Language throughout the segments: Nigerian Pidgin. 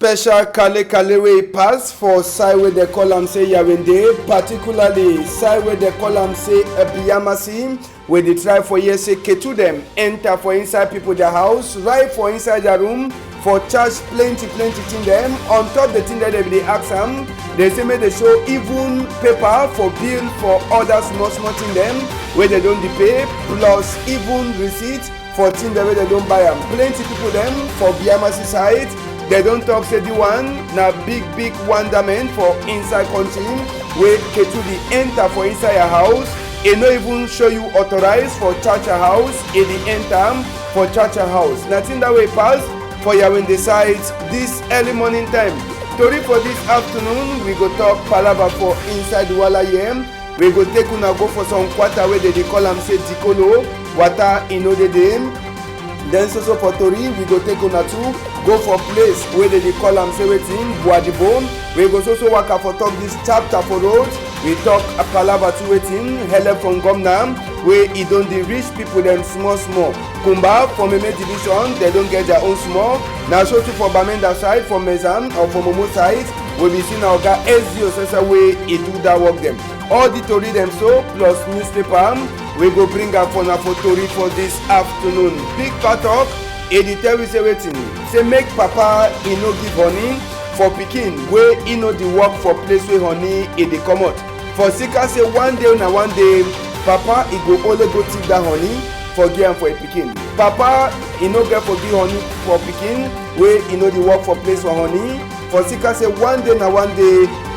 special kale wey pass for side wey dey call am say Yawende, particularly side wey dey call am say Ebiyamasi, wey dey try for here say Ketu dem enter for inside people their house, right for inside their room, for charge plenty thing dem. On top the thing that they dey ask am, they say make they show even paper for bill for other small thing dem wey they don dey pay, plus even receipt for thing dem wey they don buy am. Plenty people dem for Biyamasi side, they don talk say the one na big wonderment for inside country wey Ketu dey enter for inside your house. E no even show you authorized for church house, e dey enter for church house. Na thing that way pass for Yawende side this early morning time. Tori for this afternoon, we go talk palava for inside Wala here. We go take una go for some quarter wey they dey call am say Dikolo, water e no dey dey. Then so for Tori, we go take una to go for place where they call am say wetin Buadibo. We go so waka for talk this chapter for road. We talk a palava to wetin help from Gomna, where e don dey reach people them small. Kumba for Meme division, they don't get their own small. Now so too for Bamenda side, for Mezam or for Momo side, we be seeing our guy SDO Sesa way e do that work them. All the Tori them so plus newspaper. We go bring am for na for Tori for this afternoon. Big talk, e dey tell we say wetin, say make papa e no give honey for pikin wey e no dey work for place wey honey e dey comot. For sika say one day papa e go only go take that honey for give am for a pikin. Papa e no get for give honey for pikin wey e no dey work for place for honey. For sika say one day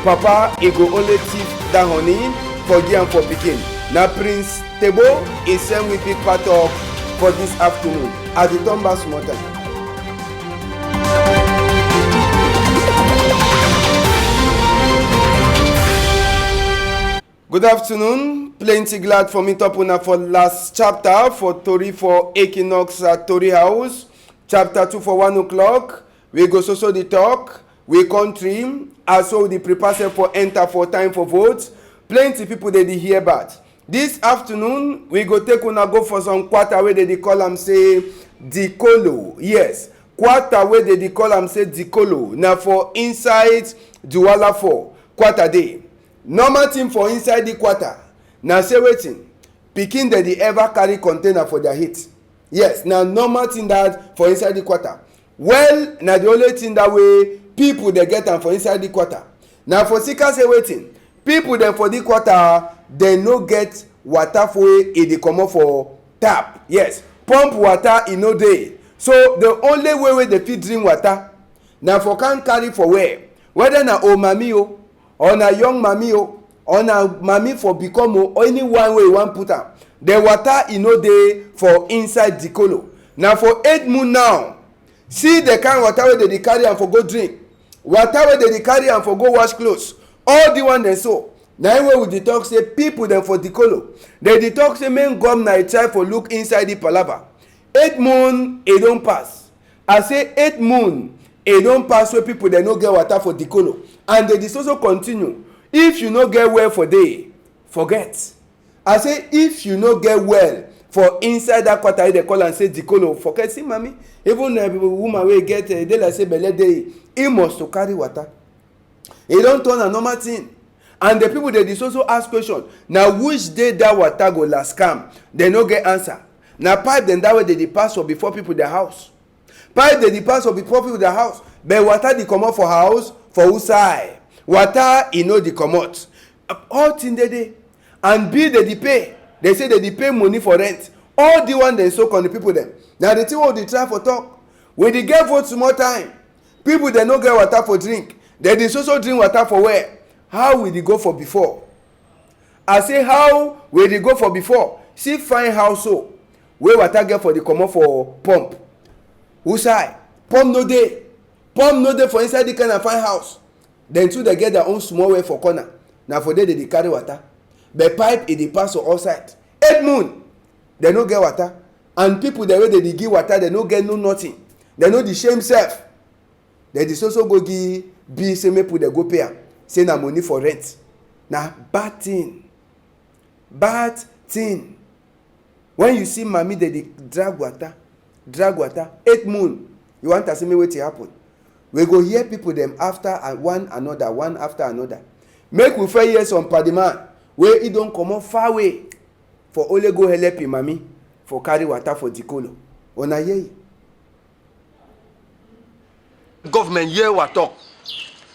papa e go only thief that honey for give am for pikin. Na Prince Tebo is send with big part of for this afternoon at the turn back small time. Good afternoon. Plenty glad for me top una for last chapter for Tori for Equinox at Tori House. Chapter 2 for 1 o'clock. We go so the talk. We country. Also the prepare for enter for time for votes. Plenty people they hear about. This afternoon, we go take una go for some quarter where they call am say Dikolo. Yes, quarter where they call am say Dikolo. Now for inside Duwala for quarter day. Normal thing for inside the quarter. Now say wetin, pikin they ever carry container for their heat. Yes, now normal thing that for inside the quarter. Well, now the only thing that way people they get am for inside the quarter. Now for sika say wetin, people dem for the quarter they no get water for e dey comot for tap. Yes, pump water e no dey. So the only way they fit drink water na for can carry for whether na old mami o or na young mami o or na mami for become o or anyone wey you wan put am. The water e no dey for inside Dikolo. Na for 8 moon now. See the kind water wey they dey carry am for go drink, water wey they dey carry am for go wash clothes. All the one dem so. Na wey we dey talk say people dem for Dikolo, they dey talk say make government try for look inside the palava. 8 moon e don pass. I say 8 moon e don pass wey people dem no get water for Dikolo, and they dey also continue. If you no get well for day, forget. I say if you no get well for inside that quarter wey dey call am say Dikolo, forget. See mami, even woman wey get dey like say belle dey, e must to carry water. E don turn a normal thing. And the people they also ask question. Now which day that water go last come? They no get answer. Now pipe them that way they pass for before people their house. Pipe they pass for before people their house. But water they come out for house for outside. Water e no dey comot. All thing they and bill they pay. They say they pay money for rent. All the one they soak on the people them. Now the thing what they try for talk. When they get vote small time, people they no get water for drink. They also drink water for where? How will they go for before? I say how will they go for before? See fine house so where water get for the comot for pump. Outside pump no dey. Pump no dey for inside the kind of fine house. Then too they get their own small way for corner. Now for there they carry water. The pipe dey pass for outside. 8 moon they no get water, and people the way they give water they no get no nothing. They no the shame self. They also go give bill say make people they go pay am. Say na money for rent. Na bad thing. When you see mami they drag water 8 moon, you want to see me wetin happen. We go hear people them after one after another. Make we fair hear some padiman where he don't come up far away for only go help him mommy for carry water for Dikolo. Una hear you? Government hear what talk.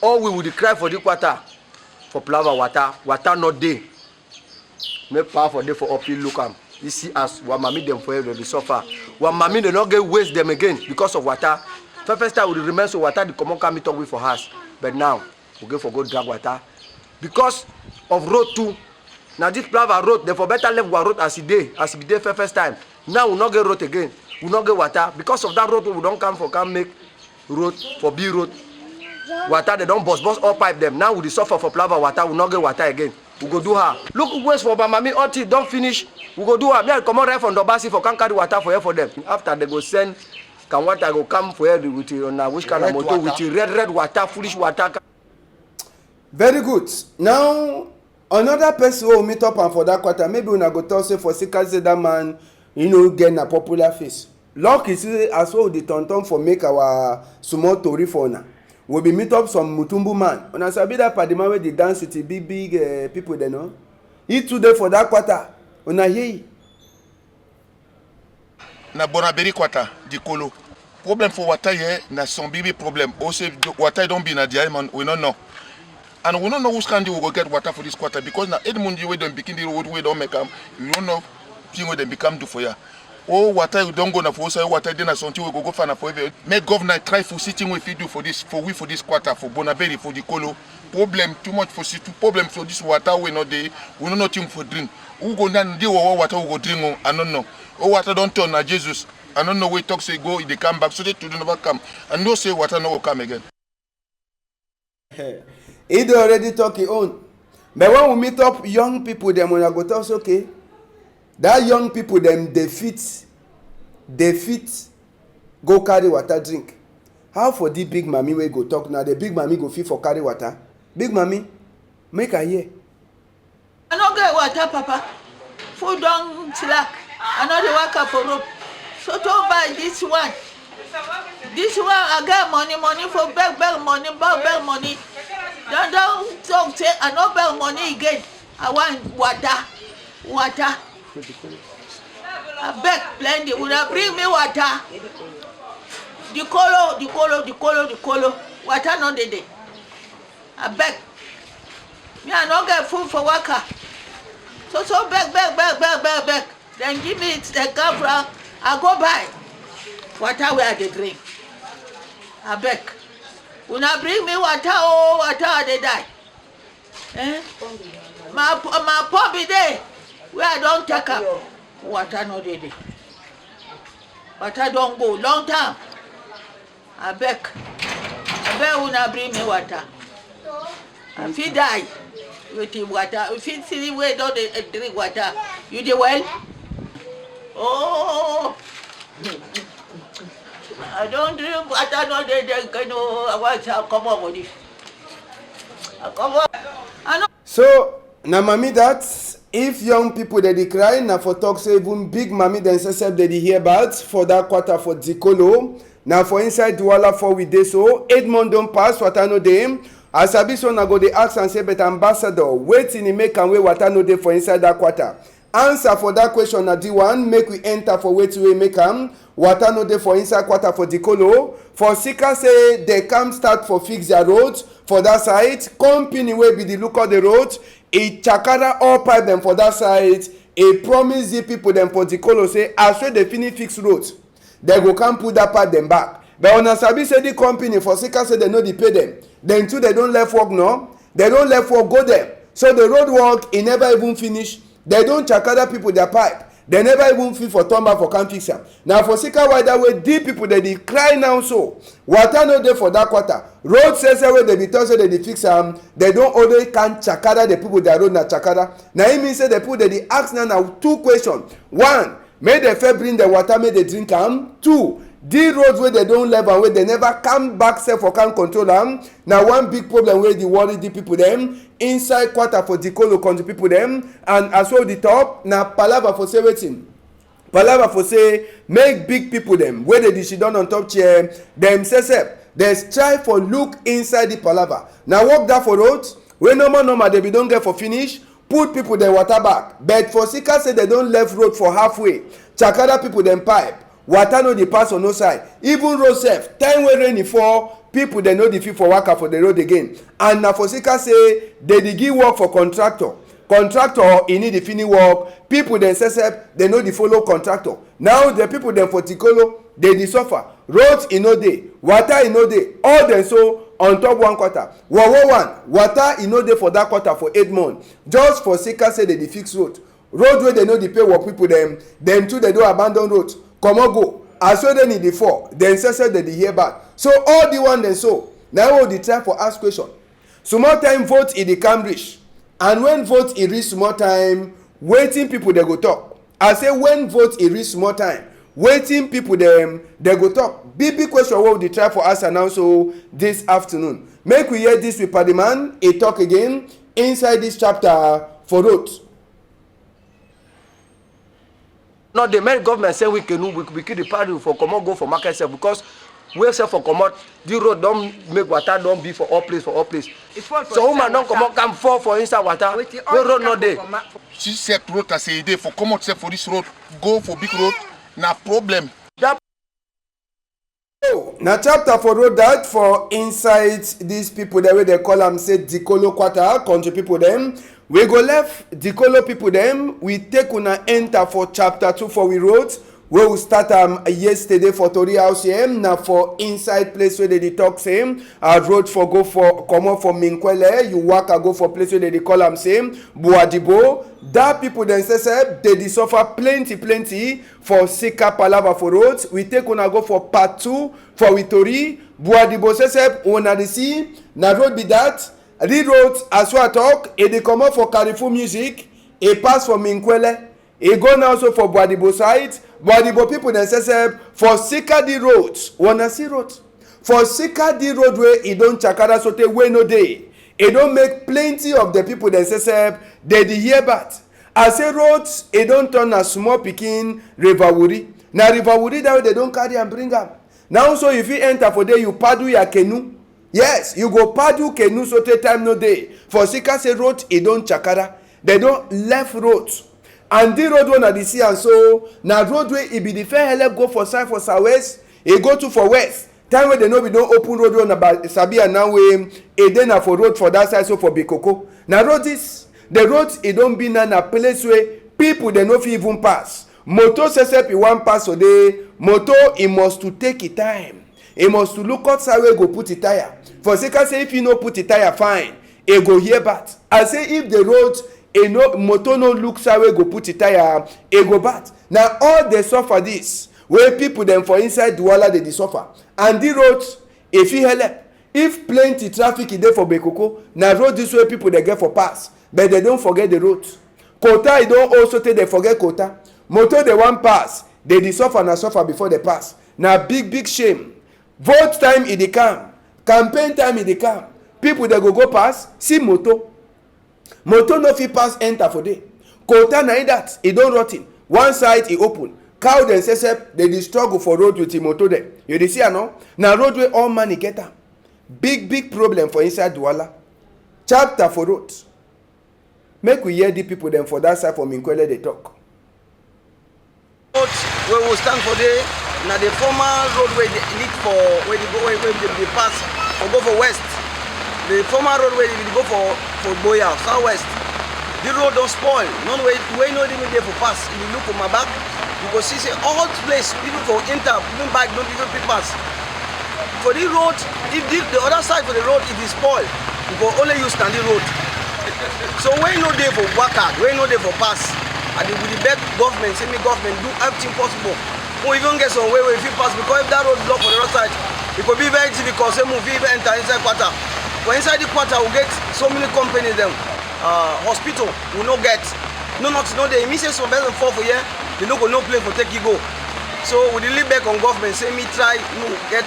All we would cry for the water for Palava water not day. Make power for them for uphill look am. You see us, one mommy them for they suffer. One mommy they not get waste them again because of water. First time we remain so water the common come talk with for us. But now we go for go drag water. Because of road too. Now this Palava road, they for better level road as it day first time. Now we not get road again. We not get water. Because of that road we don't come make road for B road. Water they don't bust all pipe them. Now we suffer for Palava water, we not get water again. We go do her. Look waste for Bamami until don't finish. We go do her. Me I come on right from Dobasi for can carry water for here for them. After they go send can water go come for here with which kind of motor with red water, foolish water. Very good. Now another person will meet up and for that quarter. Maybe when I go tell say for Sika say that man, get a popular face. Luck is as well the tonton for make our small tori for now. We'll be meet up some Mutumbu man. When I sabi that padima where they dance with the big people they know. He today for that quarter. When I hear na Bonaberi quarter Dikolo. Problem for water here na some big problem. Also water don't be na the man we don't know. And we don't know who's can do we go get water for this quarter because now Edmund we don't begin the road we don't make them. You don't know thing where they become do for ya. Oh, water you don't go na for so water then something we go find for every. Make governor try for sitting with you do for this for this quarter for Bonaberi for Dikolo. Problem too much for problem for this water we not dey we no nothing for drink. Who go down dey water we go drink I don't know. Oh water don't turn na Jesus. I don't know where talk say go they come back so they to never come. And no say water no will come again. He do already talk his own. But when we meet up young people them when I go tell us okay. That young people them they fit go carry water drink. How for the big mommy we go talk now? The big mommy go fit for carry water. Big mommy, make her hear. I no get water, Papa. Food don't slack. I know they work up for rope. So to buy this one. This one I get money for beg money. Don't talk say I no beg money again. I want water. I beg plenty. Would I bring me water? The colo. Water no dey. I beg. Me I no get food for worker. So beg. Then give me the gafra. I go buy water where they drink. I beg. Would I bring me water? Oh, water they die. My puppy there. Where I don't take up water no dey. Water don't go long time. I beg una bring me water. I feel die with the water. If you see the way don't drink water, you dey well? Oh, I don't drink water no dey. I want to come over with it. I come over. I know. So na mommy that. If young people that they cry now for talk say even big mommy themselves they hear about for that quarter for Dikolo. Now for inside Douala 4 with this so 8 months don't pass water no dey. As I be so now go they ask and say but ambassador waiting in make and way water no dey for inside that quarter. Answer for that question na D1 make we enter for wait we make water no dey for inside quarter for Dikolo. For Sika say they come start for fix their roads for that side. Company wey be the look of the road. A chakara all pipe them for that side. A promise the people them for Dikolo say as well they fix roads. They go come put that part them back. But on Asabi say the company for Sika say they know they pay them. Then too they don't left work no. They don't left work go there. So the road work it never even finish. They don't chakara people their pipe. They never even feel for turn back for can fix them. Now for Sika why that way deep people they cry now so. Water no dey for that quarter. Road says where they be told say they fix them. They don't always can chakara the people that road na chakara. Now it means say the people they ask now two questions. One, may they fair bring the water, may they drink them. Two, the roads where they don't level where they never come back self or can control them. Now one big problem where they worry the people them inside quarter for Dikolo country people them and as well the top now palava for say waiting. Palava for say make big people them where they sit down on top chair themselves They strive for look inside the palava. Now work that for road. When normal they be don't get for finish. Put people the water back. But for seeker say they don't left road for halfway. Chakada people them pipe. Water no the pass on no side. Even road safe. Time when rain fall, people they know the fee for worker for the road again. And now for seeker say they dey give work for contractor. Contractor he need the finish work. People themselves they know the follow contractor. Now the people them for Tikolo they dey suffer. Roads in no day, water in no day. All them so on top 1 quarter. One water in no day for that quarter for 8 months. Just for seeker say they dey fix road. Road where they know the pay work people them too they do abandon road. Come on go. As well they need the 4. Then say they dey hear back. So all the one then so now all the time for ask question. Small time vote in the Cambridge. And when vote e reach small time, waiting people they go talk. I say when vote e reach small time, waiting people they go talk. Big question what we try for us announce so this afternoon. Make we hear this with Paddy Man. He talk again inside this chapter for road. Now the main government say we keep the party for come on go for market sef because we sell for come out the road don't make water don't be for all place. So woman don't come out come fall for inside water. We road not there. She said road as a day for come out for this road, go for big road, na problem. Now chapter for road that for inside these people the way they call them say Dikolo quarter country people them. We go left Dikolo people them. We take una enter for chapter 2 for we road. Where we start yesterday for Tori House here. Now for inside place where they talk same. Road for go for come up for Minkwele. You walk go for place where they call them same. Buadibo. That people then say they suffer plenty for Sika Palava for roads. We take una go for part 2 for Witori. Buadibo say una the see. Na road be that. The road as we talk. E dey come up for Carrefour Music. E pass for Minkwele. E go now also for Buadibo side. Buadibo people then say for Sika the road. Wanna see road. For Sika the road where e don chakara sote wey no dey. E don make plenty of the people then say they dey hear bat. As a road, e don turn a small pikin River Wuri. Na River Wuri that way they don carry and bring am. Now so if you enter for there you paddle your canoe. Yes, you go paddle canoe so take time no day. For Sika say road e don chakara. They don left road. And the road one at the sea and so na road way e be the fair help go for side for southwest. E go to for west. Time when they know we don't open road one about Sabia now we e dey na for road for that side so for Bikoko. Na road this the road e don be na place where people they no fit even pass. Motor sesep e wan pass so dey motor e must to take e time. E must to look outside where go put e tire. For Sika say if you no put e tire fine, e go hear bat. I say if the road e no motor no look side where go put e tire, e go bat. Now all they suffer this where people them for inside Douala they suffer. And the road if you help. If plenty traffic is there for Bekoko, na road this way people they get for pass, but they don't forget the road. Quota e don't also take they forget quota. Motor they want pass, they suffer na suffer before they pass. Na big shame. Vote time e dey come, campaign time e dey come. People they go pass, see motor no fit pass enter for day. Quota na that e don rotten. One side e open. Cow dem say they dey struggle for road with the motor dem. You dey see no? Na road wey all money get am. Big problem for inside Douala. Chapter for road. Make we hear the people them for that side for Minkwele they talk. Where we stand for there, now the former road where they lead for where they go where they pass or go for west. The former road where they go for Boya, southwest. The road don't spoil. None way no even there for pass. If you look on my back, you go see say all place people for enter, even back don't even people pass. For the road, if the other side for the road if it spoil, you go only use standing road. So when no day for worker, when no day for pass, and with the best government, semi-government do everything possible. We even get some way where if you pass because if that road block for the other side, it could be very difficult. Say move even enter inside quarter. But inside the quarter we get so many companies them, hospital we no get. No they miss some better than 4 for year, they no go no play for take you go. So we live back on government, say me try get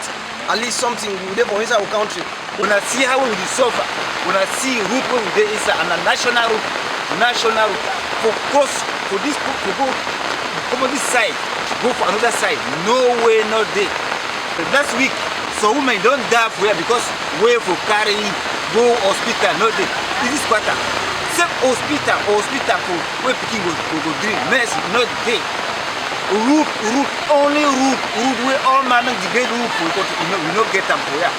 at least something we dey for inside our country. When I see how we suffer, when I see who there is on a national route, for course, for this to go come on this side, go for another side, no way, no day. The last week, So women don't die for here because way for carry go hospital, no dey. This quarter. Same hospital for where pikin go drink. Medicine, no dey. Root, only root where all man the get root for we no get them for here.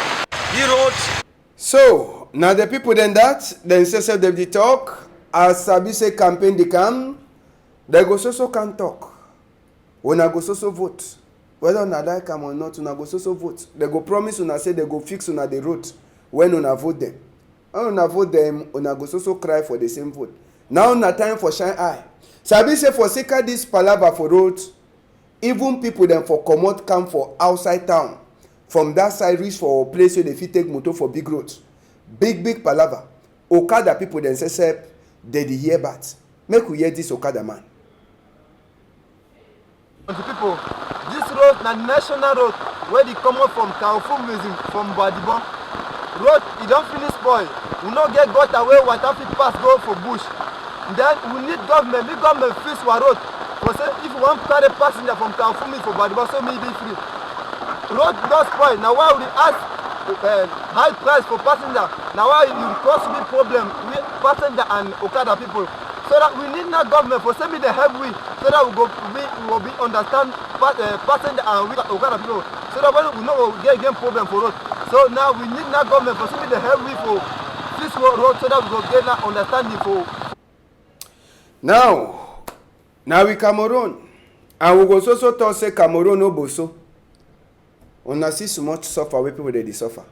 The road. So now the people then that then say them the talk as sabi say campaign they come, they go so can talk. When I go so vote, whether una like am or not, una go so vote. They go promise una say they go fix una the road when una vote them. When una vote them, una go so cry for the same vote. Now na time for shine eye. Sabi say for sake of this palava for road, even people them for comot come for outside town. From that side reach for a place where they fit take motor for big roads. Big palava. Okada people then say they hear that. Make we hear this Okada man. The people, this road na national road where they come up from Carrefour Museum from Badibon. Road it don't finish spoil. We no get gutter where water fit pass go for bush. Then we need government. Make government fix our road. For say if you want carry passenger from Carrefour Museum for Badibon, so maybe free. Road don't spoil. Now why we ask high price for passenger? Now why you cause me problem with passenger and Okada people? So that we need not government for send me the help we so that we will be understand passenger and we Okada people. So that when we know we get problem for road. So now we need not government for send me the help we for this road so that we will get that understanding for. Now we Cameroon and we go so talk say Cameroon no boso. Una see so much suffer where people they suffer.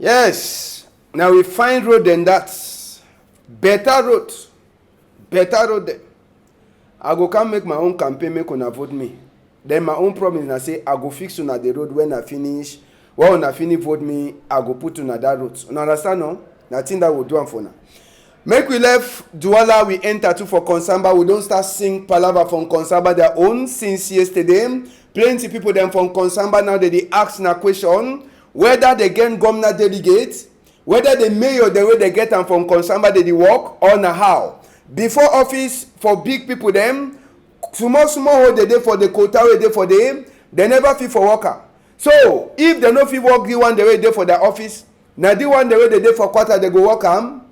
Yes. Now we find road than that. Better road there. I go come make my own campaign, make una vote me. Then my own promise na say I go fix una the road when I finish. When una finish vote me, I go put una that road. Una understand no? Na thing that we do am for now. Make we left Douala, we enter to for Konsamba. We don't start sing palava from Konsamba their own since yesterday. Plenty people them from Konsamba now they ask na question whether they get governor delegate, whether the mayor the way they get them from Konsamba they work or na how. Before office for big people them, small hold they dey for the quota wey dey for them, they never fit for worker. So if they no fit work the one the way they for their office, na the one the way they dey for quarter they go work am.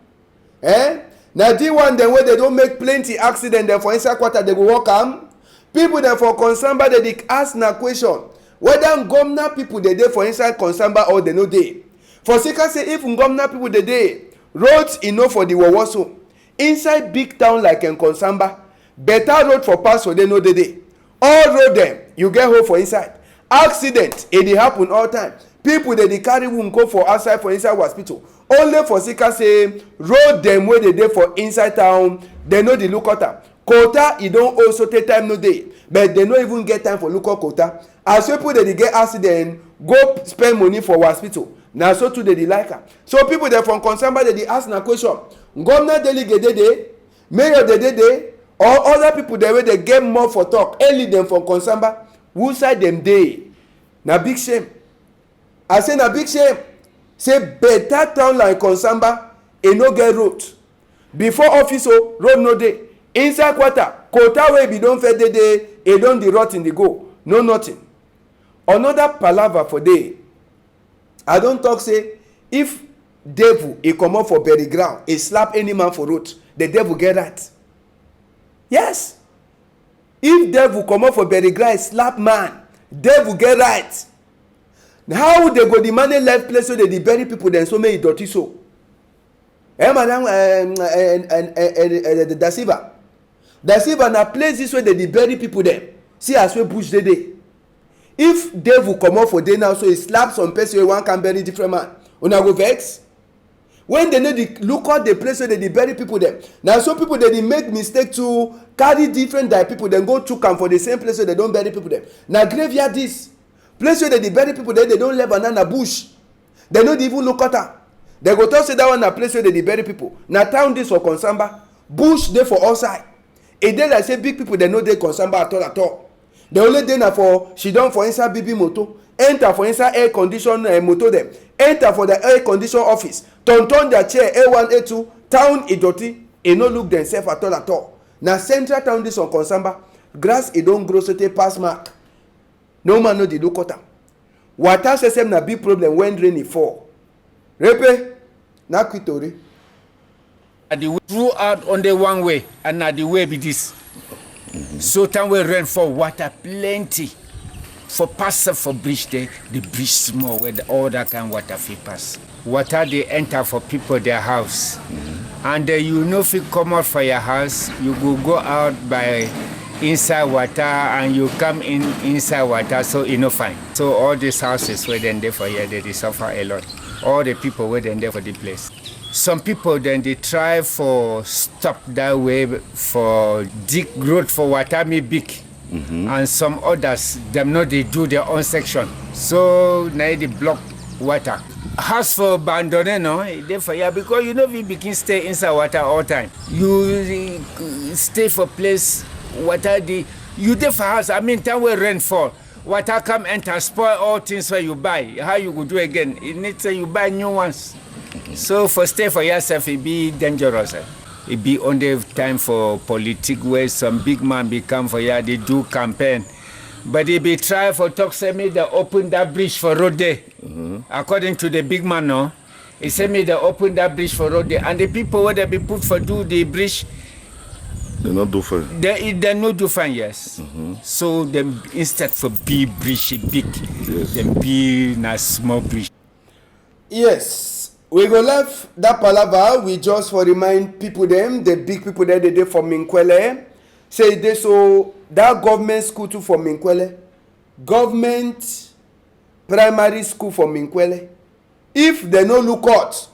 Now the one dem wey they don't make plenty accident dem for inside quarter they go work am. People dem for Konsamba they ask na question whether governor people they dey for inside Konsamba or they no dey. For sake say if governor people they dey, roads enough for the Wowoso. Inside big town like in Konsamba, better road for pass for they no dey. All road dem you get home for inside. Accident e dey happen all time. People they carry wound go for outside for inside hospital. Only for sika say road dem wey dey dey for inside town they no dey look at am. Quota e don also take time no dey, but they no even get time for look at quota. As people dey get accident go spend money for hospital, na so too dey like am. So people dey from Konsamba dey ask na question, governor delegate dey, mayor dey, or other people dey wey dey get more for talk early dem from Konsamba, who side dem dey? Na big shame. I say na big shame. Say better town like Konsamba e no get road. Before office o road no dey. Inside quarter quota wey be don fair dey e don dey rot in the go, no nothing. Another palava for day. I don talk say if devil e comot for bury ground e slap any man for road, the devil get right. Yes, If devil comot for burial ground slap man, devil get right. How they go the money left place so they dey bury people dem so make e dirty so? Madam Da Silva na places where they dey bury people dem. See as wey bush dey. If devil comot for there now so he slap some person wey wan can bury different man, una go vex? When they no dey look out the place where they dey bury people dem, na so people dey make mistake to carry different die people dem go chook am for the same place where they don bury people dem. Na graveyard this place where they dey bury people dem, they don leave banana bush. They no dey even look at am. They go talk say that one na place where they dey bury people. Na town this for Konsamba, bush dey for all side. E dey like say big people dem no dey Konsamba at all. The only day na for she don for inside BB motor, enter for inside air condition motor dem, enter for the air condition office, turn their chair A1 A2, town idoti, e no look themselves at all. Na central town this on Konsamba, grass e don grow so te pass mark. No man no dey look at am. Water system na big problem when rain e fall. Repe na quitori. The way throughout only one way, and na the way be this. So time we rain for water plenty. For pass for bridge there, the bridge small where all that kind of water fit pass. Water they enter for people their house. And you know if you come out for your house, you go out by inside water and you come inside water, so you know fine. So all these houses where then there for here, they suffer a lot. All the people where then there for the place. Some people then they try for stop that way for dig road for water me big. And some others them know they do their own section. So now they block water. House for abandoned no, they for here because you know we begin stay inside water all time. You stay for place water you there for house. I mean time where rain fall. Water come enter spoil all things where you buy. How you go do again? It needs you buy new ones. So for stay for yourself, it be dangerous. It be only time for politics where some big man become for here, they do campaign. But they be try for talk say me they open that bridge for road day. According to the big man no, he say me they open that bridge for road day. And the people where they be put for do the bridge, They not do fine. they no do fine, yes. So them instead for big bridge big, them be na small bridge. Yes. We go left that palava. We just for remind people them, the big people there they for Minkwele. Say they so that government school too for Minkwele. Government primary school for Minkwele. If they no look out,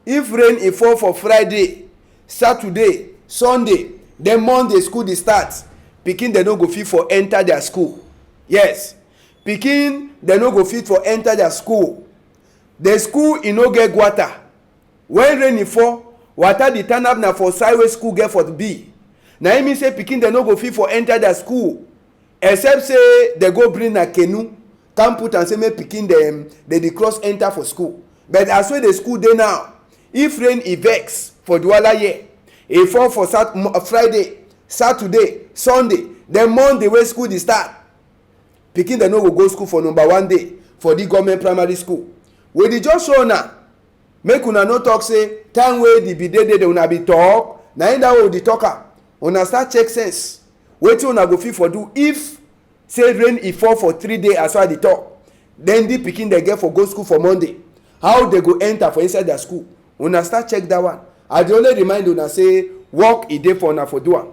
if rain e fall for Friday, Saturday, Sunday, then Monday school dey start, pikin they no go fit for enter their school. Yes, pikin they no go fit for enter their school. The school e no get water. When rain e fall, water dey turn up na for side wey school get for be. Na im mean say pikin dem no go fit for enter their school except say dem go bring na canoe come put am say make pikin dem dey cross enter for school. But as wey the school dey now, if rain e vex for the wala year, e fall for Friday, Saturday, Sunday, then Monday wey school dey start, pikin dem no go school for number 1 day for the government primary school. We dey just show una make una no talk say time wey the be dey una be talk na in that way we dey talk am. Una start check sense wetin una go fit for do if say rain e fall for 3 days as I dey talk, then the pikin dey get for go school for Monday, how they go enter for inside their school. Una start check that one. I dey only remind una say work e dey for una for do am.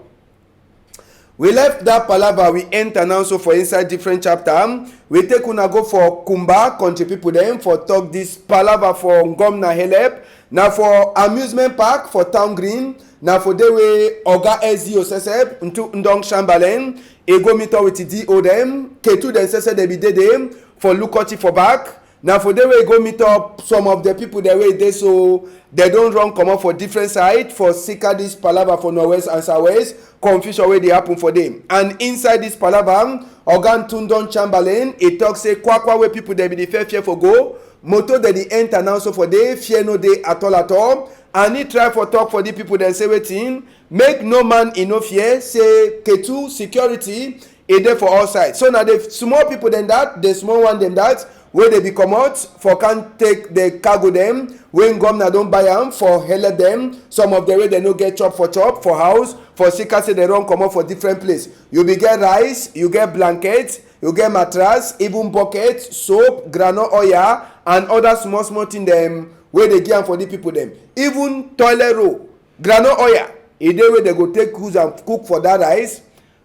We left that palava, we enter now so for inside different chapter. We take una go for Kumba country people dem for talk this palava for Ngom na help. Now for amusement park for Town Green. Now for the way Oga SDO sesep into Ndong Shambalen. E go meet up with the DO dem. Ketu dem sesep de be dem for Lukoti for back. Now for the way go meet up some of the people the way they so they don't run come up for different side for Sika this palava for Northwest and Southwest. Confusion wey dey happen for them. And inside this palava, Oga Tundon Chamberlain, e talk say kwakwa wey people dey be the fear for go. Moto dey the enter now so for dey fear no dey at all. And he try for talk for the people dem say wetin make no man e no fear, say Ketu security e dey for all sides. So now the small people dem that, the small one dem that, wey dey be comot for can take the cargo dem wey governor don buy am for helep dem. Some of them wey dem no get chop for house for sika say dem run comot for different place. You be get rice, you get blanket, you get mattress, even bucket, soap, groundnut oil and other small thing dem wey dey give am for the people dem. Even toilet roll, groundnut oil e dey wey dem go take use am cook for that rice,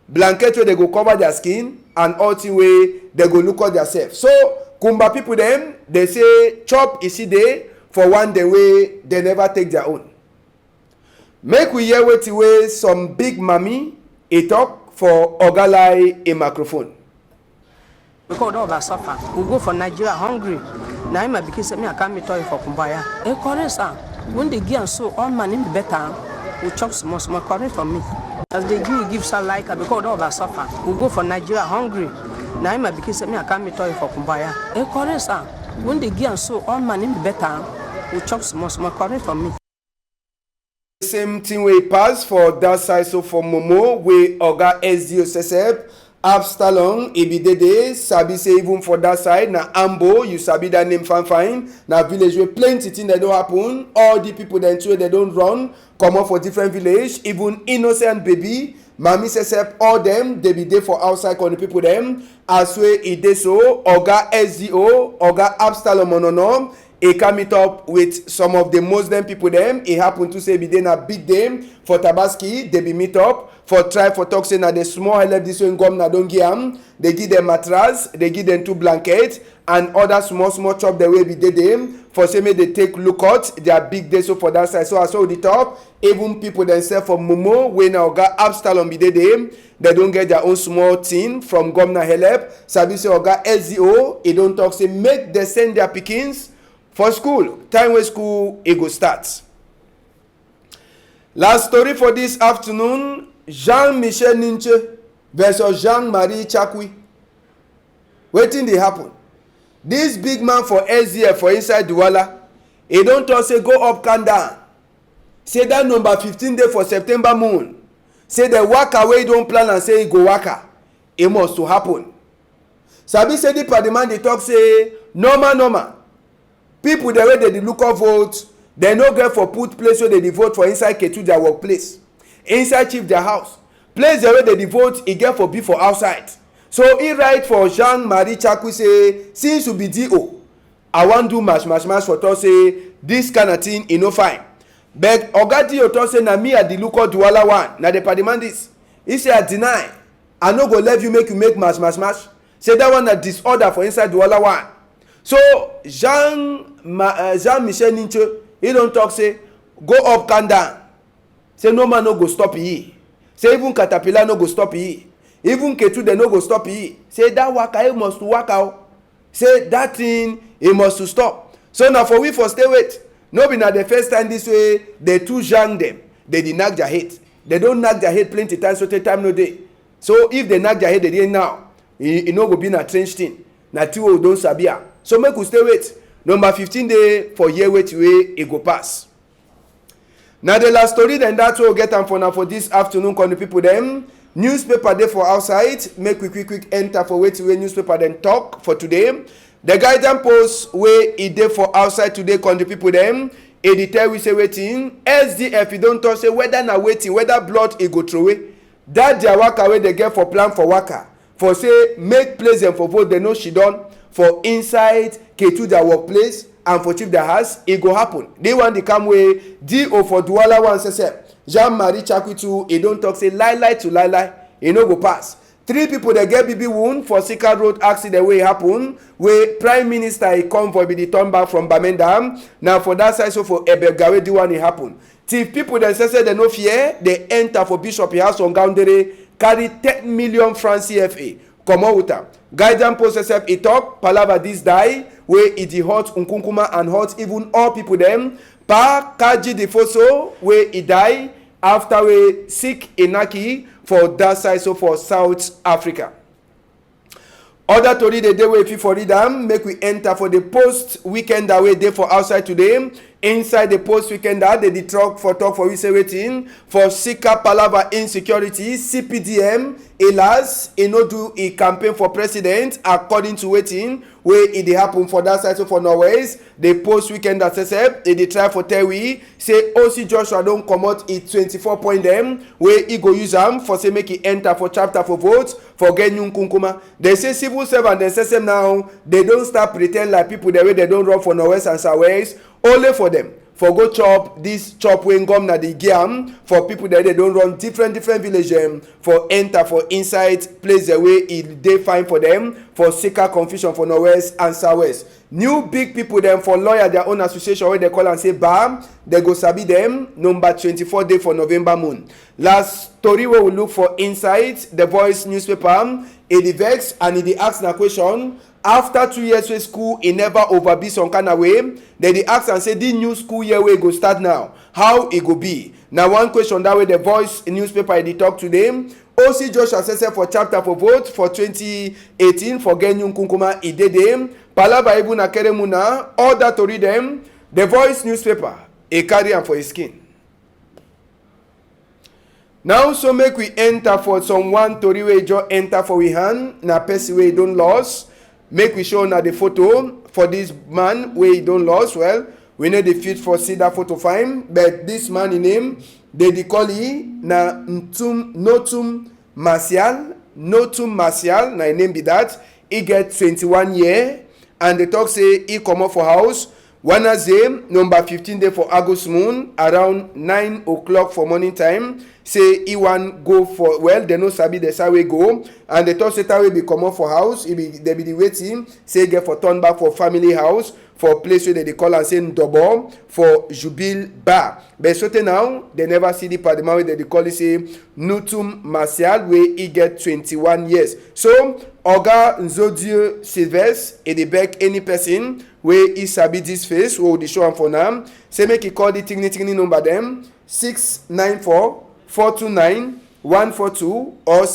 blanket wey dem go cover their skin and all thing wey dem go look at theirself. So Kumba people dem dey say chop is dey for one day wey dem never take their own. Make we hear wetin wey some big mami e talk for Ogalai a microphone. Because all of us suffer. We go for Nigeria hungry. Now I'm because me I can't meet toy for Kumbaya. Correct sir. When they give so all man in better, we chop small correct for me. As they give sir like because all of us suffer. We go for Nigeria hungry. Now I'm because me I can't meet toy for Kumbaya. Correct sir. When they give so all man in better, we chop small correct for me. Same thing wey pass for that side. So for Momo wey Oga SDO Sesep Absalom Ebidede sabi say even for that side na Ambo you sabi that name fine na village wey plenty thing dey don happen. All the people dem too they don run comot for different village. Even innocent baby Mami Sesep all dem dey be dey for outside con the people dem as wey e dey so Oga SDO Oga Absalom Onono e can meet up with some of the Muslim people dem. E happen to say be dey na big day for Tabaski. They be meet up for try for talk say na the small help this way governor don give am. They give them mattress, they give them 2 blankets and other small chop the way be dey dem for say make they take look out their big day so for that side. So I saw the top even people themselves for Momo wey na Oga Absalom be dey dem. They don't get their own small thing from governor help. Sabi say Oga SDO e don talk say make they send their pikins for school. Time wey school e go start. Last story for this afternoon, Jean-Michel Ninche versus Jean-Marie Chakwi. Wetin dey happen? This big man for SDF for inside Douala, he don talk say go up calm down. Say that number 15 day for September moon. Say the waka wey don plan and say e go waka. E must to happen. Sabi say the parliament dey talk say normal. People the way they dey look up vote, they no get for put place where they dey vote for inside Ketu their workplace, inside chief their house. Place the way they dey vote, e get for be for outside. So he write for Jean-Marie Chakwi say since you be DO, I wan do match for talk say this kind of thing e no fine. But Oga DO talk say na me at the look up Douala one. Na the parliament is. He say I deny. I no go let you make match. Say that one na disorder for inside Douala one. So Jean-Michel Ninche, he don't talk say go up calm down. Say no man no go stop ye. Say even Caterpillar no go stop ye. Even Ketu they no go stop ye. Say that waka he must work out. Say that thing he must to stop. So now for we for stay wait. No be na the first time this way they too young them. They did knock their head. They don't knock their head plenty times so take time no day. So if they knock their head they didn't now. E no go be na trench thing. Na tiwo don sabia. So make we stay wait. Number 15 day for year wait way e go pass. Now the last story then that will get am for now for this afternoon con the people them. Newspaper day for outside. Make we quick enter for wait way newspaper then talk for today. The guidance post way e day for outside today con the people them. Editor we say waiting. SDF e don't talk say whether na waiting whether blood e go throw away. That their waka way they get for plan for waka. For say make place them for vote they know she done. For inside Ketu their workplace and for chief their house, it go happen. They want the come way DO for Douala one say Jean-Marie Chakwi too, he don't talk say lie to lie, he no go pass. 3 people they get BB wound for Sika Road accident way happen, where Prime Minister a convoy be the turn back from Bamenda. Now for that side so for Ebegawe the one it happen. If people then say they no fear, they enter for Bishop house on Gaundere, carry 10 million francs CFA. Come out with them. Guidance post e talk palava this die where it hurt Nkunkuma and hurt even all people them. Pa Kaji the Foso where he die after we sick Inaki for that side so for South Africa. Other tori the day wey if you for read am make we enter for the post weekend away day for outside today. Inside the post weekend they the talk for we say waiting for Sika Palava insecurity CPDM Elas e no do e campaign for president according to wetin wey e dey happen for dat side. So for norwest the post weekend assessment e dey try for tell we say OC Joshua don comot e 24 point dem wey e go use am for say make e enter for chapter for vote for Genyun Kunkuma. They say civil servant dem say now they don start pretend like people the way they don run for northwest and southwest only for them for go chop this chop wey gum na the giam for people that they don run different village for enter for inside place the way e dey fine for them for seeker confusion for northwest and southwest. New big people dem for lawyer their own association wey they call am say bam they go sabi them number 24 day for November moon. Last story wey we look for inside the Voice newspaper e dey vex and e dey ask na question. After 2 years wey school e never overbe some kind of way, dem dey ask am say this new school year wey go start now how e go be. Na one question that way the Voice newspaper e dey talk today. OC Joshua Sese for chapter for vote for 2018 for Genyun Kunkuma e dey there. Palava Ibu na Keremuna all that to read them. The Voice newspaper e carry am for his skin. Now so make we enter for some one tori wey just enter for we hand na person wey don lost. Make we show na the photo for this man wey don lost. Well, we know the fit for see that photo fine, but this man in name they call na Notum Martial. Notum Martial na name be that. He get 21 year and they talk say he come up for house Wednesday number 15 day for August moon around 9 o'clock for morning time. Say he wan go for well they no sabi the side way go and they talk say that way be comot for house they be the waiting say get for turn back for family house for place where they call am say Ndobo for Jubil Bar. But so now they never see the part the man wey they call it say Nutum Martial wey he get 21 years. So Oga Nzodio Sylvestre e dey beg any person wey he sabi this face wey dey show am for now say make he call the tigni number them 694-429-142 or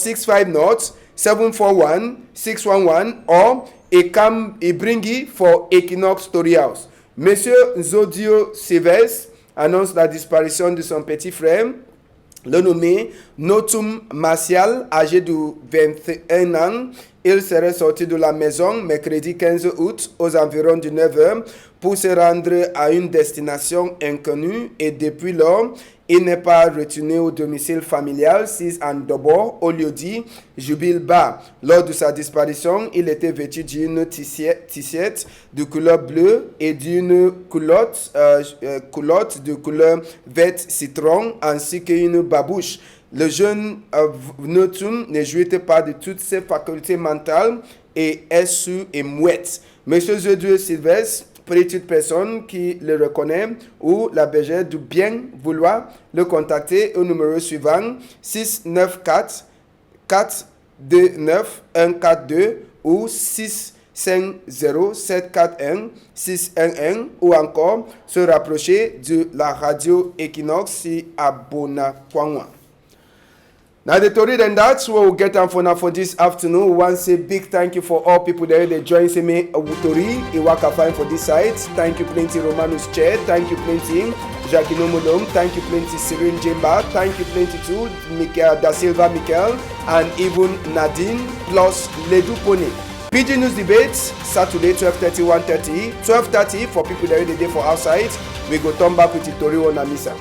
650-741-611 or e bring it for Equinox Story House. Monsieur Nzodio Sylvestre annonce la disparition de son petit frère, le nommé Notum Martial, âgé de 21 ans. Il serait sorti de la maison mercredi 15 août aux environs de 9h pour se rendre à une destination inconnue et depuis lors, il n'est pas retourné au domicile familial 6 Ndobo au lieu-dit Jubil Bar. Lors de sa disparition, il était vêtu d'une tissette de couleur bleue et d'une culotte de couleur vert citron ainsi qu'une babouche. Le jeune Notum ne jouissait pas de toutes ses facultés mentales et est sourd et muette. Monsieur Nzodio Sylvestre prie toute personne qui le reconnaît ou la bergère du bien vouloir le contacter au numéro suivant 694 429 142 ou 650 741 611 ou encore se rapprocher de la radio Equinox à Bonakwangwa. Now the story then that's what we'll get on for now for this afternoon. We want to say big thank you for all people there that join me Tori Iwaka fine for this site. Thank you plenty Romanus Chair. Thank you plenty Jacquino Molong. Thank you plenty Cyril Jemba. Thank you plenty too Michael Da Silva Michael and even Nadine plus Ledu Pony. PG News Debate Saturday 12:30 1:30 12:30 for people that are there for outside. We go turn back with the Tori on Amisa.